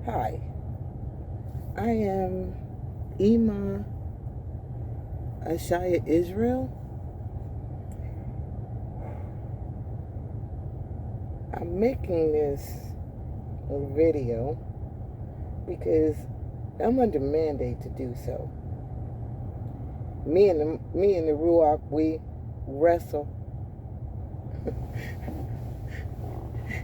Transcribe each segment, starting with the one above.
Hi, I am Ima Ashaya Israel. I'm making this video because I'm under mandate to do so. Me and the Ruach, we wrestle.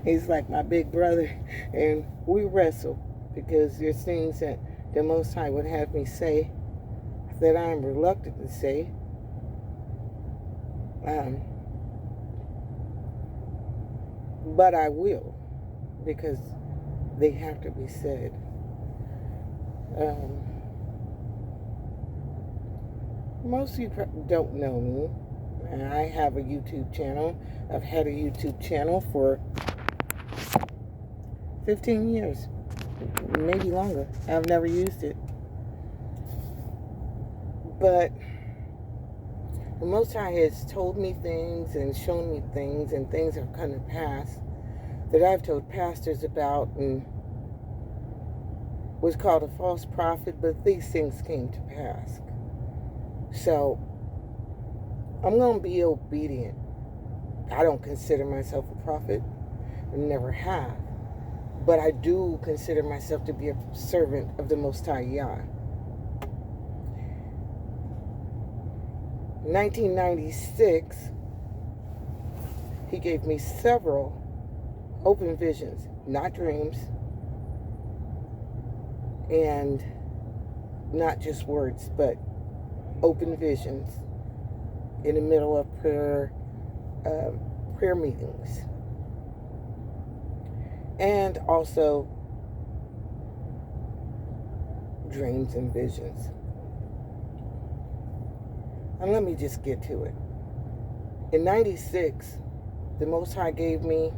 He's like my big brother, and we wrestle because there's things that the Most High would have me say that I'm reluctant to say. But I will, because they have to be said. Most of you don't know me. I have a YouTube channel. I've had a YouTube channel for 15 years, maybe longer. I've never used it. But the Most High has told me things and shown me things, and things have come to pass that I've told pastors about and was called a false prophet, but these things came to pass. So I'm going to be obedient. I don't consider myself a prophet. I never have. But I do consider myself to be a servant of the Most High Yah. 1996, he gave me several open visions, not dreams, and not just words, but open visions in the middle of prayer meetings, and also dreams and visions. And let me just get to it. In 96, the Most High gave me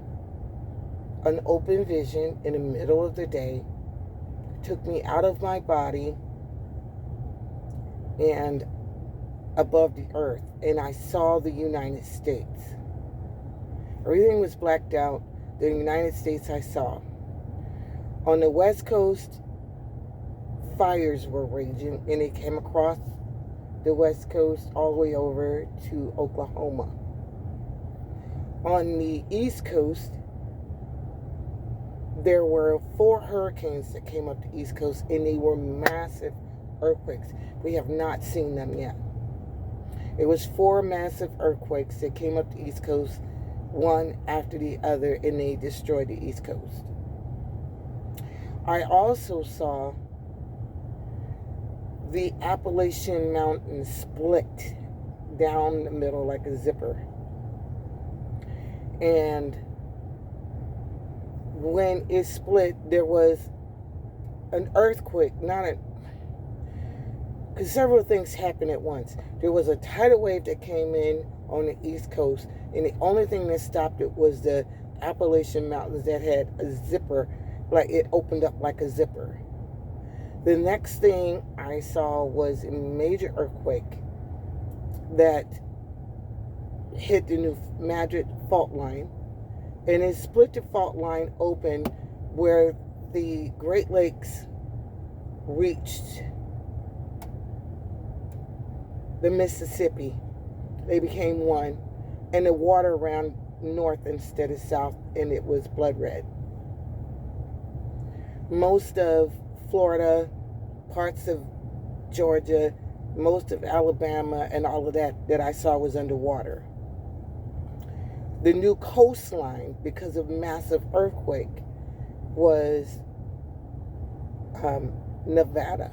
an open vision in the middle of the day, took me out of my body and above the earth, and I saw the United States. Everything was blacked out. The United States I saw. On the West Coast, fires were raging, and it came across the West Coast all the way over to Oklahoma. On the East Coast, there were 4 hurricanes that came up the East Coast, and they were massive earthquakes. We have not seen them yet. It was 4 massive earthquakes that came up the East Coast, one after the other, and they destroyed the East Coast. I also saw the Appalachian Mountains split down the middle like a zipper. And when it split, there was an earthquake, because several things happened at once. There was a tidal wave that came in on the East Coast, and the only thing that stopped it was the Appalachian Mountains that had a zipper, like it opened up like a zipper. The next thing I saw was a major earthquake that hit the New Madrid fault line, and it split the fault line open where the Great Lakes reached the Mississippi. They became one, and the water ran north instead of south, and it was blood red. Most of Florida, parts of Georgia, most of Alabama, and all of that I saw was underwater. The new coastline, because of massive earthquake, was Nevada.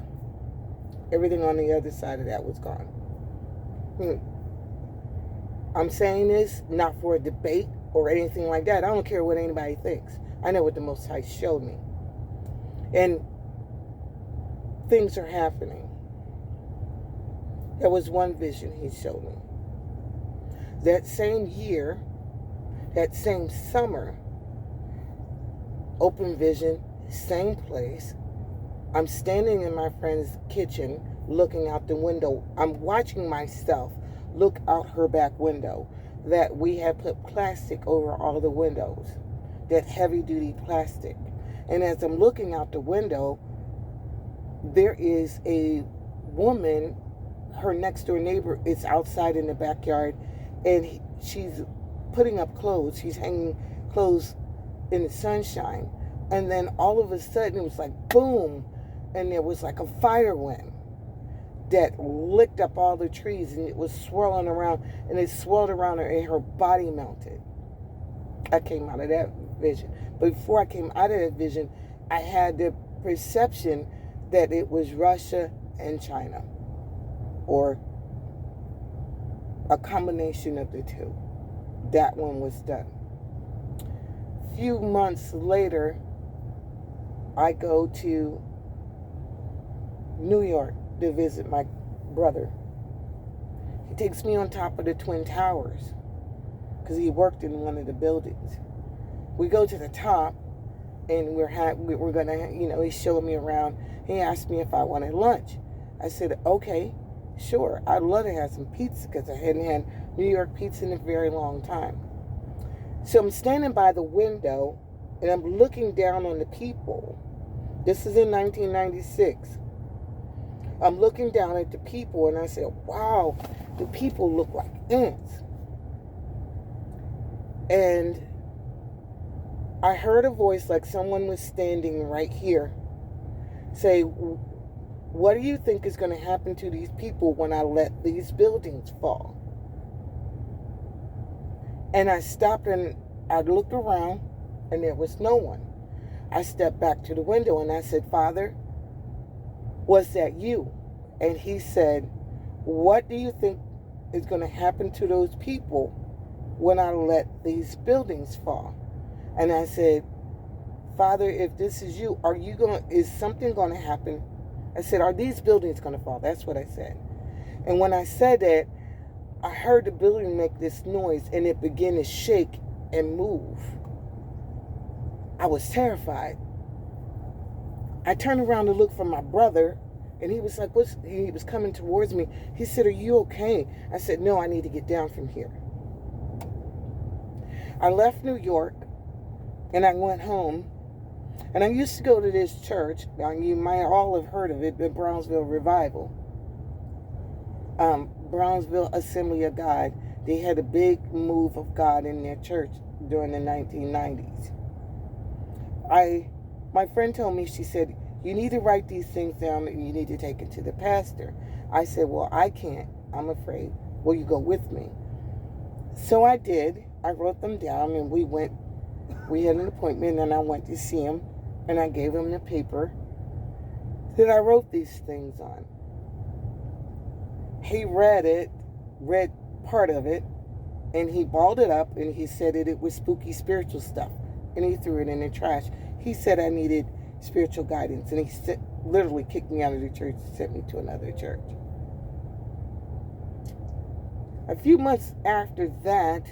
Everything on the other side of that was gone. I'm saying this not for a debate or anything like that. I don't care what anybody thinks. I know what the Most High showed me. And things are happening. There was one vision he showed me. That same year, that same summer, open vision, same place. I'm standing in my friend's kitchen looking out the window. I'm watching myself look out her back window, that we had put plastic over all the windows, that heavy duty plastic. And as I'm looking out the window, there is a woman, her next door neighbor is outside in the backyard, and she's putting up clothes. She's hanging clothes in the sunshine. And then all of a sudden it was like boom, and there was like a fire wind that licked up all the trees, and it was swirling around, and it swirled around her, and her body melted. I came out of that vision. But before I came out of that vision, I had the perception that it was Russia and China, or a combination of the two. That one was done. A few months later, I go to New York to visit my brother. He takes me on top of the Twin Towers because he worked in one of the buildings. We go to the top, and we're gonna, he showed me around. He asked me if I wanted lunch. I said, okay, sure. I'd love to have some pizza because I hadn't had New York pizza in a very long time. So I'm standing by the window, and I'm looking down on the people. This is in 1996. I'm looking down at the people, and I said, wow, the people look like ants. And I heard a voice like someone was standing right here say, what do you think is going to happen to these people when I let these buildings fall? And I stopped, and I looked around, and there was no one. I stepped back to the window, and I said, Father, was that you? And he said, what do you think is going to happen to those people when I let these buildings fall? And I said, Father, if this is you, is something going to happen? I said, are these buildings going to fall? That's what I said. And when I said that, I heard the building make this noise, and it began to shake and move. I was terrified. I turned around to look for my brother, and he was like, he was coming towards me. He said, are you okay? I said, no, I need to get down from here. I left New York, and I went home. And I used to go to this church. Now, you might all have heard of it, the Brownsville Revival. Brownsville Assembly of God. They had a big move of God in their church during the 1990s. My friend told me, she said, you need to write these things down and you need to take it to the pastor. I said, well, I can't. I'm afraid. Will you go with me? So I did. I wrote them down, and we had an appointment, and I went to see him, and I gave him the paper that I wrote these things on. He read part of it, and he balled it up, and he said it was spooky spiritual stuff, and he threw it in the trash. He said I needed spiritual guidance, and he literally kicked me out of the church and sent me to another church. A few months after that,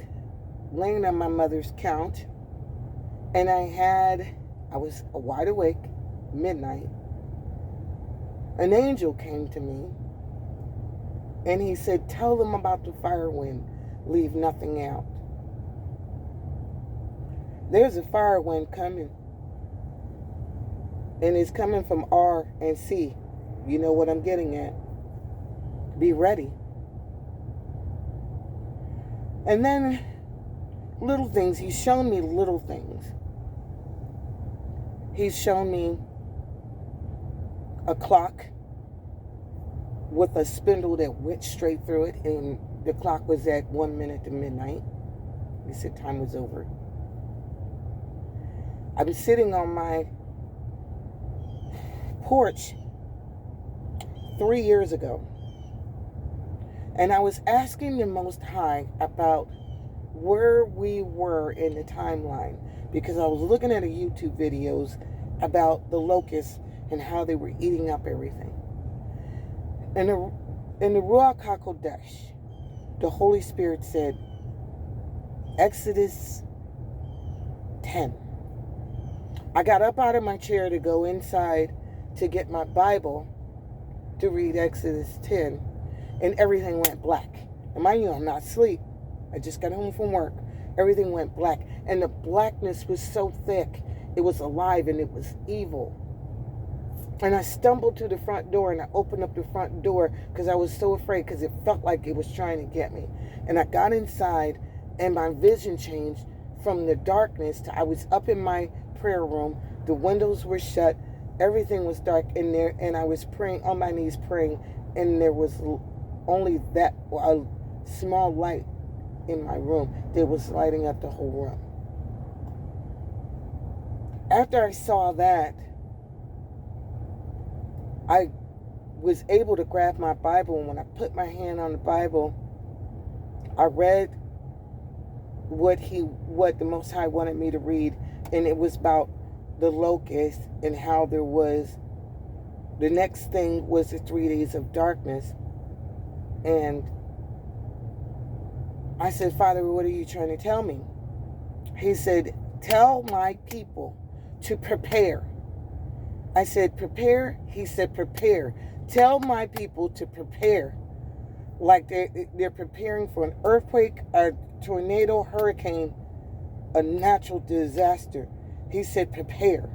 laying on my mother's couch, and I was wide awake, midnight. An angel came to me, and he said, tell them about the fire wind, leave nothing out. There's a fire wind coming, and it's coming from R and C. You know what I'm getting at. Be ready. And then little things. He's shown me little things. He's shown me a clock with a spindle that went straight through it, and the clock was at 1 minute to midnight. He said time was over. I was sitting on my porch 3 years ago, and I was asking the Most High about where we were in the timeline, because I was looking at YouTube videos about the locusts and how they were eating up everything. In the Ruach HaKodesh, the Holy Spirit said, Exodus 10. I got up out of my chair to go inside to get my Bible to read Exodus 10, and everything went black. And mind you, I'm not asleep. I just got home from work. Everything went black, and the blackness was so thick, It was alive and it was evil. And I stumbled to the front door and I opened up the front door because I was so afraid because it felt like it was trying to get me. And I got inside and my vision changed from the darkness to I was up in my prayer room. The windows were shut. Everything was dark in there. And I was praying on my knees praying. And there was only that, a small light in my room that was lighting up the whole room. After I saw that, I was able to grab my Bible, and when I put my hand on the Bible, I read what the Most High wanted me to read, and it was about the locust and how there was, the next thing was the 3 days of darkness. And I said, Father, what are you trying to tell me? He said, tell my people to prepare. I said, prepare? He said, prepare. Tell my people to prepare. Like they're preparing for an earthquake, a tornado, hurricane, a natural disaster. He said, prepare.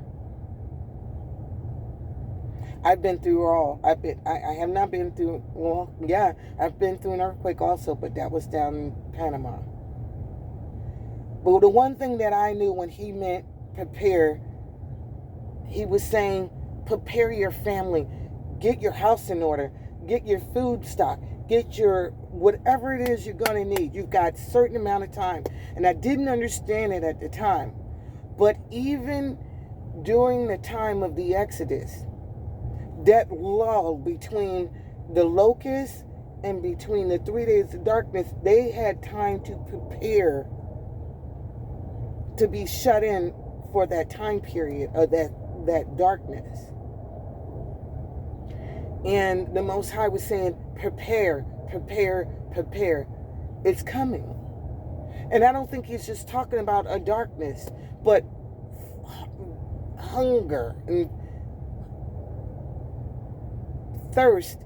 I've been through all. I have not been through, well, yeah, I've been through an earthquake also, but that was down in Panama. But the one thing that I knew when he meant prepare, he was saying, prepare your family, get your house in order, get your food stock, get your whatever it is you're going to need. You've got a certain amount of time. And I didn't understand it at the time. But even during the time of the Exodus, that lull between the locust and between the 3 days of darkness, they had time to prepare to be shut in for that time period of that darkness. And the Most High was saying, prepare, prepare, prepare. It's coming. And I don't think he's just talking about a darkness, but hunger and thirst.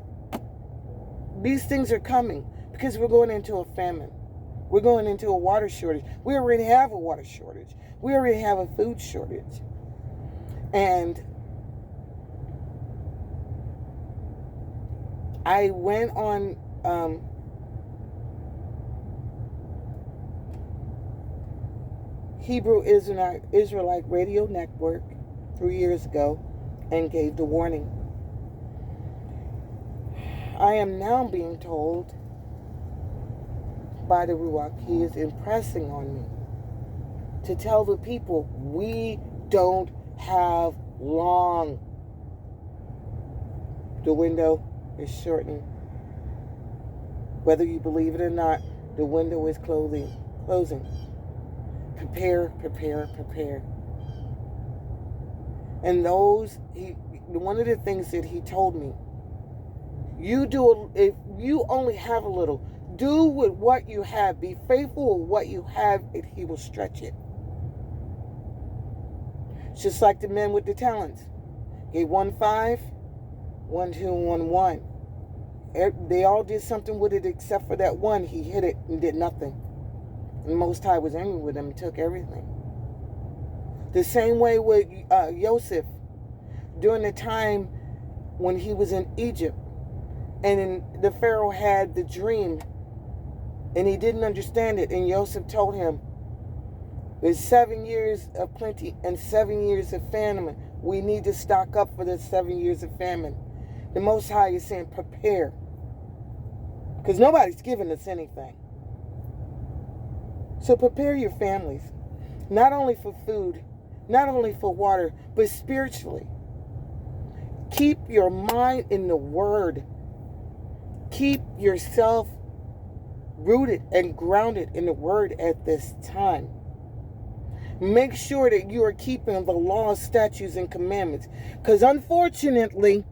These things are coming because we're going into a famine. We're going into a water shortage. We already have a water shortage. We already have a food shortage. And I went on Hebrew Israelite Radio Network 3 years ago and gave the warning. I am now being told by the Ruach, he is impressing on me to tell the people we don't have long. The window is shortening. Whether you believe it or not, the window is closing. Prepare, prepare, prepare. And one of the things that he told me, if you only have a little, do with what you have. Be faithful with what you have, and he will stretch it. Just like the men with the talents. Gave 1 5, 1 2, 1 1. They all did something with it except for that one. He hit it and did nothing. And the Most High was angry with him and took everything. The same way with Joseph during the time when he was in Egypt. And the Pharaoh had the dream and he didn't understand it. And Joseph told him, there's 7 years of plenty and 7 years of famine. We need to stock up for the 7 years of famine. The Most High is saying, prepare. Because nobody's giving us anything. So prepare your families. Not only for food, not only for water, but spiritually. Keep your mind in the Word. Keep yourself rooted and grounded in the Word at this time. Make sure that you are keeping the laws, statutes, and commandments. Because unfortunately,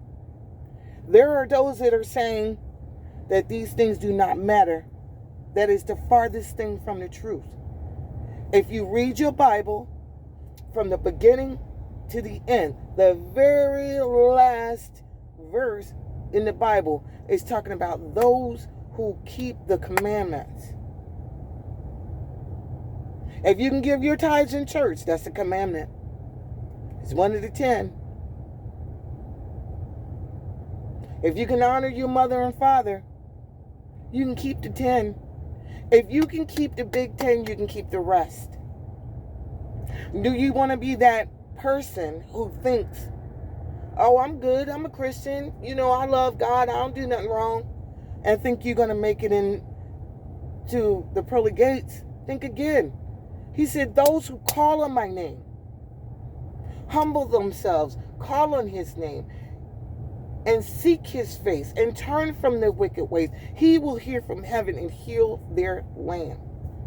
there are those that are saying that these things do not matter. That is the farthest thing from the truth. If you read your Bible from the beginning to the end, the very last verse in the Bible is talking about those who keep the commandments. If you can give your tithes in church, that's a commandment. It's one of the 10. If you can honor your mother and father, you can keep the 10. If you can keep the big 10, you can keep the rest. Do you want to be that person who thinks, oh, I'm good, I'm a Christian, I love God, I don't do nothing wrong, and think you're going to make it into the pearly gates? Think again. He said, those who call on my name, humble themselves, call on his name, and seek his face, and turn from their wicked ways, he will hear from heaven and heal their land.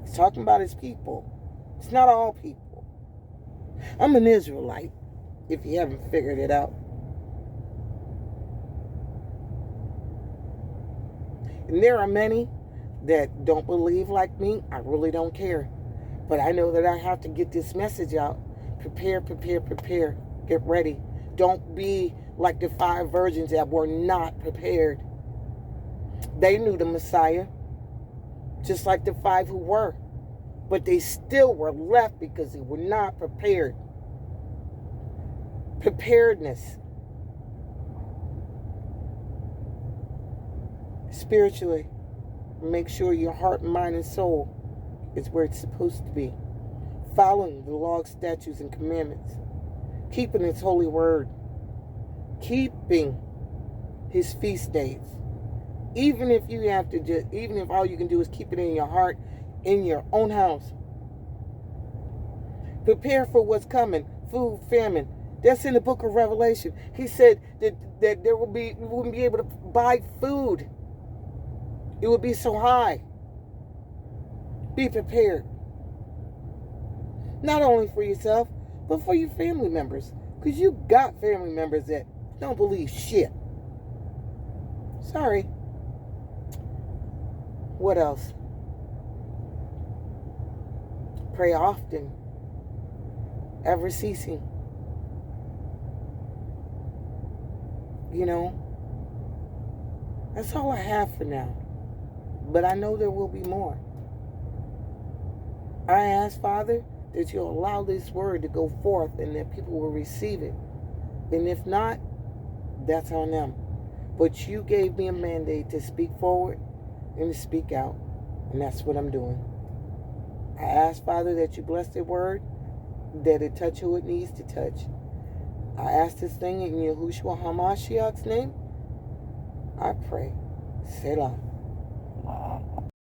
He's talking about his people. It's not all people. I'm an Israelite, if you haven't figured it out. And there are many that don't believe like me. I really don't care. But I know that I have to get this message out. Prepare, prepare, prepare. Get ready. Don't be like the 5 virgins that were not prepared. They knew the Messiah, just like the 5 who were. But they still were left because they were not prepared. Preparedness. Spiritually, make sure your heart, mind, and soul is where it's supposed to be. Following the laws, statutes, and commandments. Keeping his holy word. Keeping his feast days. Even if all you can do is keep it in your heart, in your own house. Prepare for what's coming. Food, famine. That's in the book of Revelation. He said that we wouldn't be able to buy food. It would be so high. Be prepared. Not only for yourself, but for your family members. Because you got family members that don't believe shit. Sorry. What else? Pray often, ever ceasing. That's all I have for now. But I know there will be more. I ask, Father, that you'll allow this word to go forth and that people will receive it. And if not, that's on them. But you gave me a mandate to speak forward and to speak out. And that's what I'm doing. I ask, Father, that you bless the word, that it touch who it needs to touch. I ask this thing in Yahushua HaMashiach's name. I pray. Selah.